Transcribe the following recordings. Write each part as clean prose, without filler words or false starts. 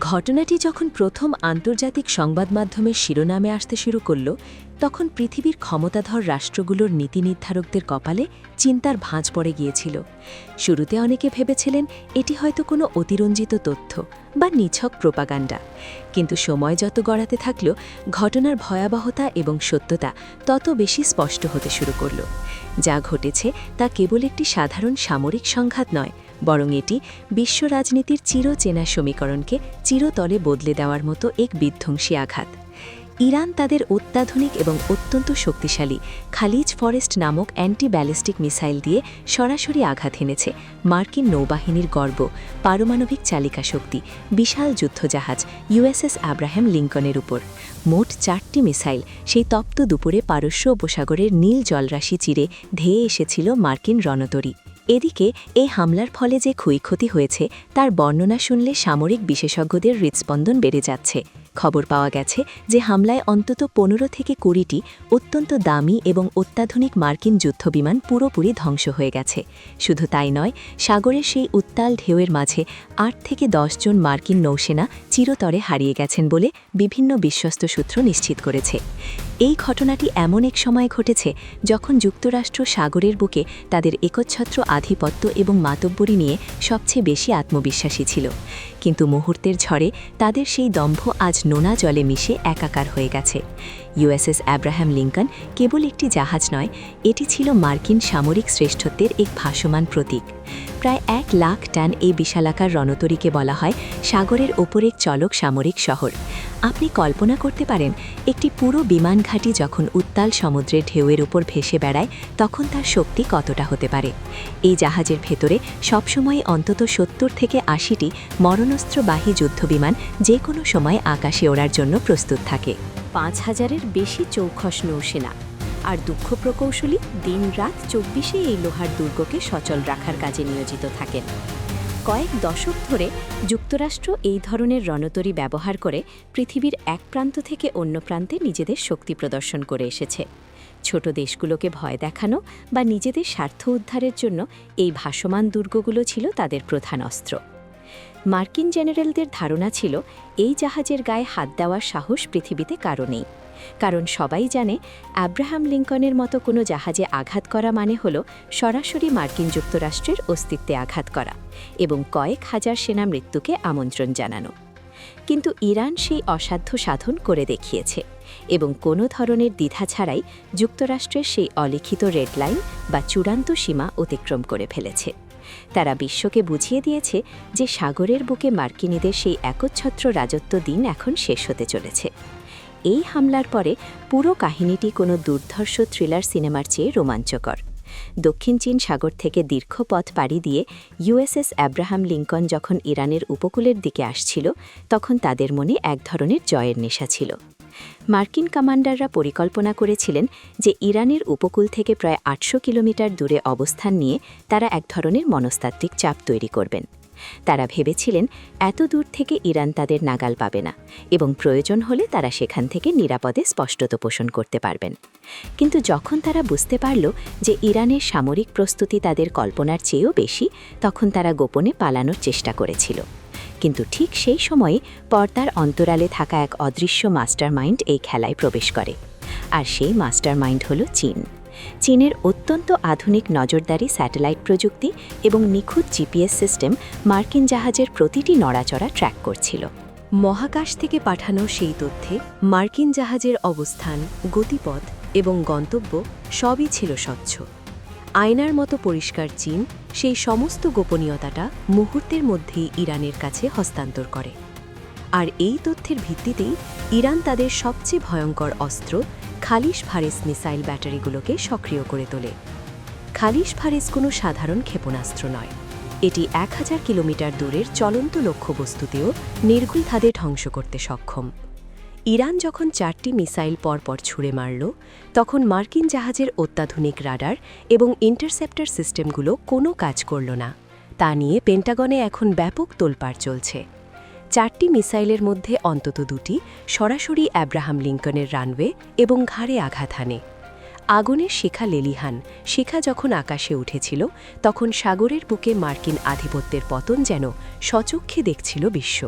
ঘটনাটি যখন প্রথম আন্তর্জাতিক সংবাদ মাধ্যমের শিরোনামে আসতে শুরু করল তখন পৃথিবীর ক্ষমতাধর রাষ্ট্রগুলোর নীতি নির্ধারকদের কপালে চিন্তার ভাঁজ পড়ে গিয়েছিল। শুরুতে অনেকে ভেবেছিলেন এটি হয়তো কোনো অতিরঞ্জিত তথ্য বা নিছক প্রোপাগান্ডা, কিন্তু সময় যত গড়াতে থাকল ঘটনার ভয়াবহতা এবং সত্যতা তত বেশি স্পষ্ট হতে শুরু করল। যা ঘটেছে তা কেবল একটি সাধারণ সামরিক সংঘাত নয়, বরং এটি বিশ্ব রাজনীতির চিরচেনা সমীকরণকে চিরতরে বদলে দেওয়ার মতো এক বিধ্বংসী আঘাত। ইরান তাদের অত্যাধুনিক এবং অত্যন্ত শক্তিশালী খালিজ ফরেস্ট নামক অ্যান্টি ব্যালিস্টিক মিসাইল দিয়ে সরাসরি আঘাত হেনেছে মার্কিন নৌবাহিনীর গর্ব পারমাণবিক চালিকা শক্তি বিশাল যুদ্ধজাহাজ ইউএসএস আব্রাহাম লিঙ্কনের উপর। মোট 4টি মিসাইল সেই তপ্ত দুপুরে পারস্য উপসাগরের নীল জলরাশি চিরে ধেয়ে এসেছিল মার্কিন রণতরী। এদিকে এই হামলার ফলে যে ক্ষয়ক্ষতি হয়েছে তার বর্ণনা শুনলে সামরিক বিশেষজ্ঞদের হৃৎস্পন্দন বেড়ে যাচ্ছে। খবর পাওয়া গেছে যে হামলায় অন্তত 15 থেকে 20টি অত্যন্ত দামি এবং অত্যাধুনিক মার্কিন যুদ্ধবিমান পুরোপুরি ধ্বংস হয়ে গেছে। শুধু তাই নয়, সাগরের সেই উত্তাল ঢেউয়ের মাঝে 8 থেকে 10 জন মার্কিন নৌসেনা চিরতরে হারিয়ে গেছেন বলে বিভিন্ন বিশ্বস্ত সূত্র নিশ্চিত করেছে। এই ঘটনাটি এমন এক সময় ঘটেছে যখন যুক্তরাষ্ট্র সাগরের বুকে তাদের একচ্ছত্র আধিপত্য এবং মাতব্বরি নিয়ে সবচেয়ে বেশি আত্মবিশ্বাসী ছিল। কিন্তু মুহূর্তের ঝড়ে তাদের সেই দম্ভ আজ নোনা জলে মিশে একাকার হয়ে গেছে। ইউএসএস আব্রাহাম লিঙ্কন কেবল একটি জাহাজ নয়, এটি ছিল মার্কিন সামরিক শ্রেষ্ঠত্বের এক ভাসমান প্রতীক। প্রায় 1 লাখ টন এই বিশালাকার রণতরীকে বলা হয় সাগরের ওপর এক চলক সামরিক শহর। আপনি কল্পনা করতে পারেন একটি পুরো বিমান ঘাঁটি যখন উত্তাল সমুদ্রের ঢেউয়ের উপর ভেসে বেড়ায় তখন তার শক্তি কতটা হতে পারে। এই জাহাজের ভেতরে সবসময় অন্তত 70 থেকে 80টি মরণাস্ত্রবাহী যুদ্ধবিমান যে কোনো সময় আকাশে ওড়ার জন্য প্রস্তুত থাকে। 5000-এর বেশি চৌখস নৌসেনা আর দক্ষ প্রকৌশলী দিন-রাত 24-এ এই লোহার দুর্গকে সচল রাখার কাজে নিয়োজিত থাকেন। কয়েক দশক ধরে যুক্তরাষ্ট্র এই ধরনের রণতরী ব্যবহার করে পৃথিবীর এক প্রান্ত থেকে অন্য প্রান্তে নিজেদের শক্তি প্রদর্শন করে এসেছে। ছোট দেশগুলোকে ভয় দেখানো বা নিজেদের স্বার্থ উদ্ধারের জন্য এই ভাসমান দুর্গগুলো ছিল তাদের প্রধান অস্ত্র। মার্কিন জেনারেলদের ধারণা ছিল এই জাহাজের গায়ে হাত দেওয়ার সাহস পৃথিবীতে কারো নেই, কারণ সবাই জানে আব্রাহাম লিঙ্কনের মতো কোনো জাহাজে আঘাত করা মানে হল সরাসরি মার্কিন যুক্তরাষ্ট্রের অস্তিত্বে আঘাত করা এবং কয়েক হাজার সেনা মৃত্যুকে আমন্ত্রণ জানানো। কিন্তু ইরান সেই অসাধ্য সাধন করে দেখিয়েছে এবং কোনো ধরনের দ্বিধা ছাড়াই যুক্তরাষ্ট্রের সেই অলিখিত রেড লাইন বা চূড়ান্ত সীমা অতিক্রম করে ফেলেছে। তারা বিশ্বকে বুঝিয়ে দিয়েছে যে সাগরের বুকে মার্কিনীদের সেই একচ্ছত্র রাজত্ব দিন এখন শেষ হতে চলেছে। এই হামলার পরে পুরো কাহিনীটি কোনো দুর্ধর্ষ থ্রিলার সিনেমার চেয়ে রোমাঞ্চকর। দক্ষিণ চীন সাগর থেকে দীর্ঘ পথ পাড়ি দিয়ে ইউএসএস আব্রাহাম লিঙ্কন যখন ইরানের উপকূলের দিকে আসছিল তখন তাদের মনে এক ধরনের জয়ের নেশা ছিল। মার্কিন কমান্ডাররা পরিকল্পনা করেছিলেন যে ইরানের উপকূল থেকে প্রায় 800 কিলোমিটার দূরে অবস্থান নিয়ে তারা এক ধরনের মনস্তাত্ত্বিক চাপ তৈরি করবেন। তারা ভেবেছিলেন এত দূর থেকে ইরান তাদের নাগাল পাবে না এবং প্রয়োজন হলে তারা সেখান থেকে নিরাপদে স্পষ্টতা পোষণ করতে পারবেন। কিন্তু যখন তারা বুঝতে পারল যে ইরানের সামরিক প্রস্তুতি তাদের কল্পনার চেয়েও বেশি, তখন তারা গোপনে পালানোর চেষ্টা করেছিল। কিন্তু ঠিক সেই সময়ে পর্দার অন্তরালে থাকা এক অদৃশ্য মাস্টারমাইন্ড এই খেলায় প্রবেশ করে। আর সেই মাস্টারমাইন্ড হল চীন। চীনের অত্যন্ত আধুনিক নজরদারি স্যাটেলাইট প্রযুক্তি এবং নিখুঁত জিপিএস সিস্টেম মার্কিন জাহাজের প্রতিটি নড়াচড়া ট্র্যাক করছিল। মহাকাশ থেকে পাঠানো সেই তথ্যে মার্কিন জাহাজের অবস্থান, গতিপথ এবং গন্তব্য সবই ছিল স্বচ্ছ। আয়নার মতো পরিষ্কার চীন সেই সমস্ত গোপনীয়তাটা মুহূর্তের মধ্যেই ইরানের কাছে হস্তান্তর করে। আর এই তথ্যের ভিত্তিতেই ইরান তাদের সবচেয়ে ভয়ঙ্কর অস্ত্র খালিশ ফারেস মিসাইল ব্যাটারিগুলোকে সক্রিয় করে তোলে। খালিশ ফারেস কোনো সাধারণ ক্ষেপণাস্ত্র নয়, এটি 1000 কিলোমিটার দূরের চলন্ত লক্ষ্যবস্তুতেও নির্ভুলভাবে ধ্বংস করতে সক্ষম। ইরান যখন 4টি মিসাইল পরপর ছুঁড়ে মারল তখন মার্কিন জাহাজের অত্যাধুনিক রাডার এবং ইন্টারসেপ্টর সিস্টেমগুলো কোনো কাজ করল না। তা নিয়ে পেন্টাগনে এখন ব্যাপক তোলপাড় চলছে। 4টি মিসাইলের মধ্যে অন্তত 2টি সরাসরি আব্রাহাম লিঙ্কনের রানওয়ে এবং ঘাড়ে আঘাত হানে। আগুনের শিখা লেলিহান শিখা যখন আকাশে উঠেছিল তখন সাগরের বুকে মার্কিন আধিপত্যের পতন যেন স্বচক্ষে দেখছিল বিশ্ব।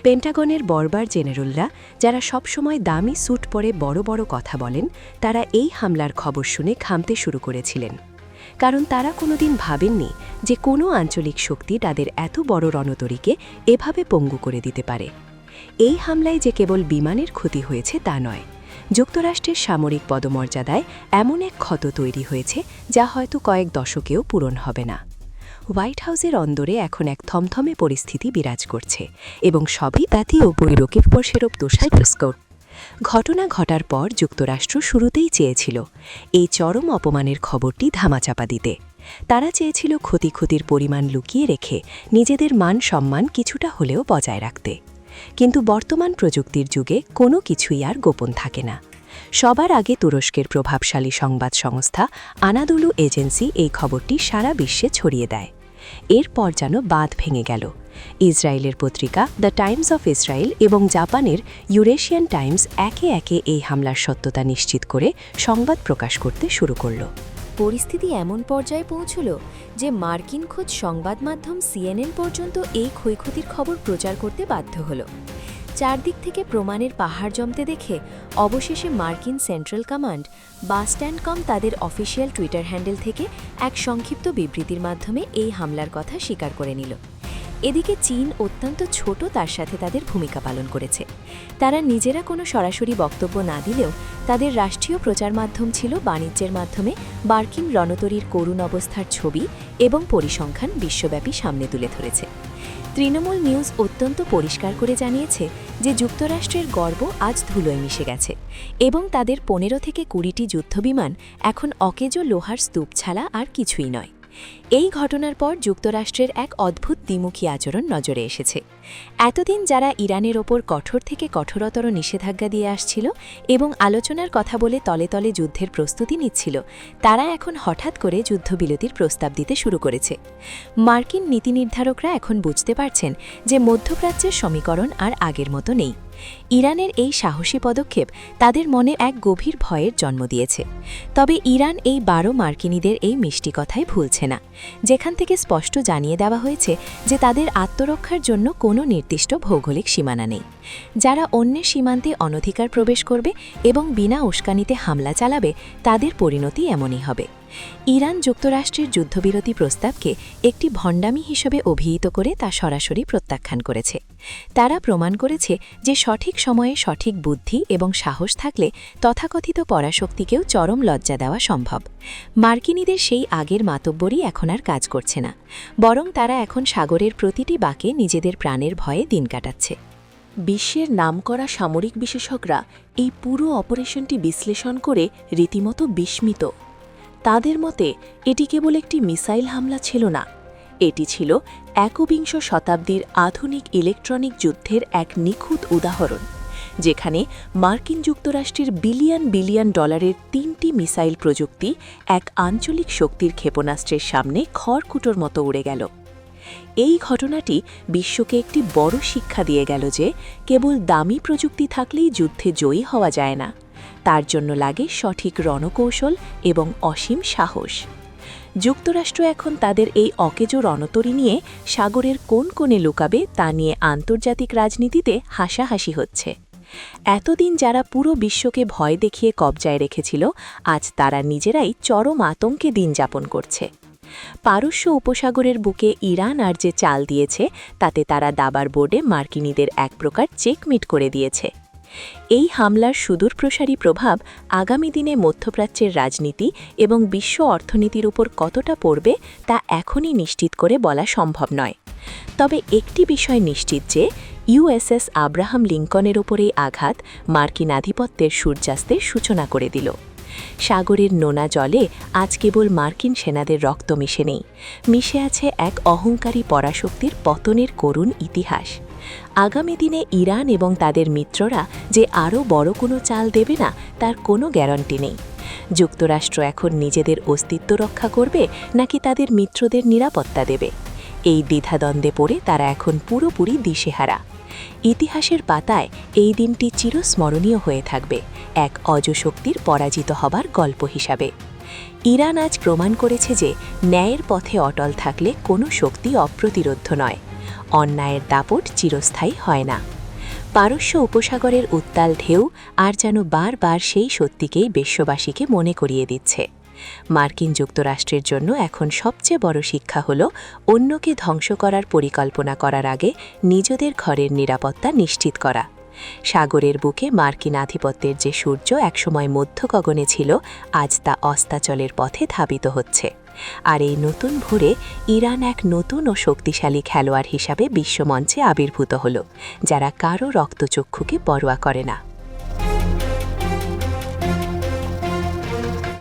পেন্টাগনের বর্বর জেনারেলরা, যারা সবসময় দামি স্যুট পরে বড় বড় কথা বলেন, তারা এই হামলার খবর শুনে ঘামতে শুরু করেছিলেন। কারণ তারা কোনোদিন ভাবেননি যে কোনো আঞ্চলিক শক্তি তাদের এত বড় রণতরীকে এভাবে পঙ্গু করে দিতে পারে। এই হামলায় যে কেবল বিমানের ক্ষতি হয়েছে তা নয়, যুক্তরাষ্ট্রের সামরিক পদমর্যাদায় এমন এক ক্ষত তৈরি হয়েছে যা হয়তো কয়েক দশকেও পূরণ হবে না। হোয়াইট হাউসের অন্দরে এখন এক থমথমে পরিস্থিতি বিরাজ করছে এবং সবই জাতীয় পরিরক্ষিতপরশেরব দোষায় পুরস্কার। ঘটনা ঘটার পর যুক্তরাষ্ট্র শুরুতেই চেয়েছিল এই চরম অপমানের খবরটি ধামাচাপা দিতে। তারা চেয়েছিল ক্ষতির পরিমাণ লুকিয়ে রেখে নিজেদের মান সম্মান কিছুটা হলেও বজায় রাখতে। কিন্তু বর্তমান প্রযুক্তির যুগে কোনো কিছুই আর গোপন থাকে না। সবার আগে তুরস্কের প্রভাবশালী সংবাদ সংস্থা আনাদোলু এজেন্সি এই খবরটি সারা বিশ্বে ছড়িয়ে দেয়। এরপর যেন বাঁধ ভেঙে গেল। ইসরায়েলের পত্রিকা দ্য টাইমস অফ ইসরায়েল এবং জাপানের ইউরেশিয়ান টাইমস একে একে এই হামলার সত্যতা নিশ্চিত করে সংবাদ প্রকাশ করতে শুরু করল। পরিস্থিতি এমন পর্যায়ে পৌঁছল যে মার্কিন খোঁজ সংবাদ মাধ্যম CNN পর্যন্ত এই ক্ষয়ক্ষতির খবর প্রচার করতে বাধ্য হল। চারদিক থেকে প্রমাণের পাহাড় জমতে দেখে অবশেষে মার্কিন সেন্ট্রাল কমান্ড বা স্ট্যান্ডকম তাদের অফিসিয়াল টুইটার হ্যান্ডেল থেকে এক সংক্ষিপ্ত বিবৃতির মাধ্যমে এই হামলার কথা স্বীকার করে নিল। এদিকে চীন অত্যন্ত ছোট তার সাথে তাদের ভূমিকা পালন করেছে। তারা নিজেরা কোনো সরাসরি বক্তব্য না দিলেও তাদের রাষ্ট্রীয় প্রচার মাধ্যম ছিল বাণিজ্যের মাধ্যমে মার্কিন রণতরীর করুণ অবস্থার ছবি এবং পরিসংখ্যান বিশ্বব্যাপী সামনে তুলে ধরেছে। তৃণমূল নিউজ অত্যন্ত পরিষ্কার করে জানিয়েছে যে যুক্তরাষ্ট্রের গর্ব আজ ধুলোয় মিশে গেছে এবং তাদের 15 থেকে 20টি যুদ্ধবিমান এখন অকেজো লোহার স্তূপ ছাড়া আর কিছুই নয়। এই ঘটনার পর যুক্তরাষ্ট্রের এক অদ্ভুত দ্বিমুখী আচরণ নজরে এসেছে। এতদিন যারা ইরানের ওপর কঠোর থেকে কঠোরতর নিষেধাজ্ঞা দিয়ে আসছিল এবং আলোচনার কথা বলে তলে তলে যুদ্ধের প্রস্তুতি নিচ্ছিল, তারা এখন হঠাৎ করে যুদ্ধবিরতির প্রস্তাব দিতে শুরু করেছে। মার্কিন নীতি নির্ধারকরা এখন বুঝতে পারছেন যে মধ্যপ্রাচ্যের সমীকরণ আর আগের মতো নেই। ইরানের এই সাহসী পদক্ষেপ তাদের মনে এক গভীর ভয়ের জন্ম দিয়েছে। তবে ইরান এই 12 মার্কিনীদের এই মিষ্টি কথায় ভুলছে না, যেখান থেকে স্পষ্ট জানিয়ে দেওয়া হয়েছে যে তাদের আত্মরক্ষার জন্য কোনো নির্দিষ্ট ভৌগোলিক সীমানা নেই। যারা অন্যের সীমান্তে অনধিকার প্রবেশ করবে এবং বিনা উস্কানিতে হামলা চালাবে, তাদের পরিণতি এমনই হবে। ইরান যুক্তরাষ্ট্রের যুদ্ধবিরতি প্রস্তাবকে একটি ভণ্ডামি হিসেবে অভিহিত করে তা সরাসরি প্রত্যাখ্যান করেছে। তারা প্রমাণ করেছে যে সঠিক সময়ে সঠিক বুদ্ধি এবং সাহস থাকলে তথাকথিত পরাশক্তিকেও চরম লজ্জা দেওয়া সম্ভব। মার্কিনীদের সেই আগের মাতব্বরই এখন আর কাজ করছে না, বরং তারা এখন সাগরের প্রতিটি বাঁকে নিজেদের প্রাণের ভয়ে দিন কাটাচ্ছে। বিশ্বের নামকরা সামরিক বিশেষজ্ঞরা এই পুরো অপারেশনটি বিশ্লেষণ করে রীতিমতো বিস্মিত। তাদের মতে এটি কেবল একটি মিসাইল হামলা ছিল না, এটি ছিল একবিংশ শতাব্দীর আধুনিক ইলেকট্রনিক যুদ্ধের এক নিখুঁত উদাহরণ, যেখানে মার্কিন যুক্তরাষ্ট্রের বিলিয়ন বিলিয়ন ডলারের 3টি মিসাইল প্রযুক্তি এক আঞ্চলিক শক্তির ক্ষেপণাস্ত্রের সামনে খড়কুটোর মতো উড়ে গেল। এই ঘটনাটি বিশ্বকে একটি বড় শিক্ষা দিয়ে গেল যে কেবল দামি প্রযুক্তি থাকলেই যুদ্ধে জয়ী হওয়া যায় না, তার জন্য লাগে সঠিক রণকৌশল এবং অসীম সাহস। যুক্তরাষ্ট্র এখন তাদের এই অকেজো রণতরী নিয়ে সাগরের কোন কোণে লুকাবে তা নিয়ে আন্তর্জাতিক রাজনীতিতে হাসাহাসি হচ্ছে। এতদিন যারা পুরো বিশ্বকে ভয় দেখিয়ে কবজায় রেখেছিল, আজ তারা নিজেরাই চরম আতঙ্কে দিন যাপন করছে। পারস্য উপসাগরের বুকে ইরান আর যে চাল দিয়েছে, তাতে তারা দাবার বোর্ডে মার্কিনীদের এক প্রকার চেকমিট করে দিয়েছে। এই হামলার সুদূরপ্রসারী প্রভাব আগামী দিনে মধ্যপ্রাচ্যের রাজনীতি এবং বিশ্ব অর্থনীতির উপর কতটা পড়বে তা এখনই নিশ্চিত করে বলা সম্ভব নয়। তবে একটি বিষয় নিশ্চিত যে USS আব্রাহাম লিঙ্কনের ওপরেই আঘাত মার্কিন আধিপত্যের সূর্যাস্তের সূচনা করে দিল। সাগরের নোনা জলে আজ কেবল মার্কিন সেনাদের রক্ত মিশে নেই, মিশে আছে এক অহংকারী পরাশক্তির পতনের করুণ ইতিহাস। আগামী দিনে ইরান এবং তাদের মিত্ররা যে আরও বড় কোনো চাল দেবে না তার কোনো গ্যারান্টি নেই। যুক্তরাষ্ট্র এখন নিজেদের অস্তিত্ব রক্ষা করবে নাকি তাদের মিত্রদের নিরাপত্তা দেবে, এই দ্বিধাদ্বন্দ্বে পড়ে তারা এখন পুরোপুরি দিশেহারা। ইতিহাসের পাতায় এই দিনটি চিরস্মরণীয় হয়ে থাকবে, এক অজশক্তির পরাজিত হবার গল্প হিসাবে। ইরান আজ প্রমাণ করেছে যে ন্যায়ের পথে অটল থাকলে কোনো শক্তি অপ্রতিরোধ্য নয়, অন্যায়ের দাপট চিরস্থায়ী হয় না। পারস্য উপসাগরের উত্তাল ঢেউ আর যেন বারবার সেই সত্যিকেই বিশ্ববাসীকে মনে করিয়ে দিচ্ছে। মার্কিন যুক্তরাষ্ট্রের জন্য এখন সবচেয়ে বড় শিক্ষা হল অন্যকে ধ্বংস করার পরিকল্পনা করার আগে নিজেদের ঘরের নিরাপত্তা নিশ্চিত করা। সাগরের বুকে মার্কিন আধিপত্যের যে সূর্য একসময় মধ্য গগনে ছিল, আজ তা অস্তাচলের পথে ধাবিত হচ্ছে। আর এই নতুন ভোরে ইরান এক নতুন ও শক্তিশালী খেলোয়াড় হিসাবে বিশ্বমঞ্চে আবির্ভূত হল, যারা কারও রক্তচক্ষুকে পরোয়া করে না।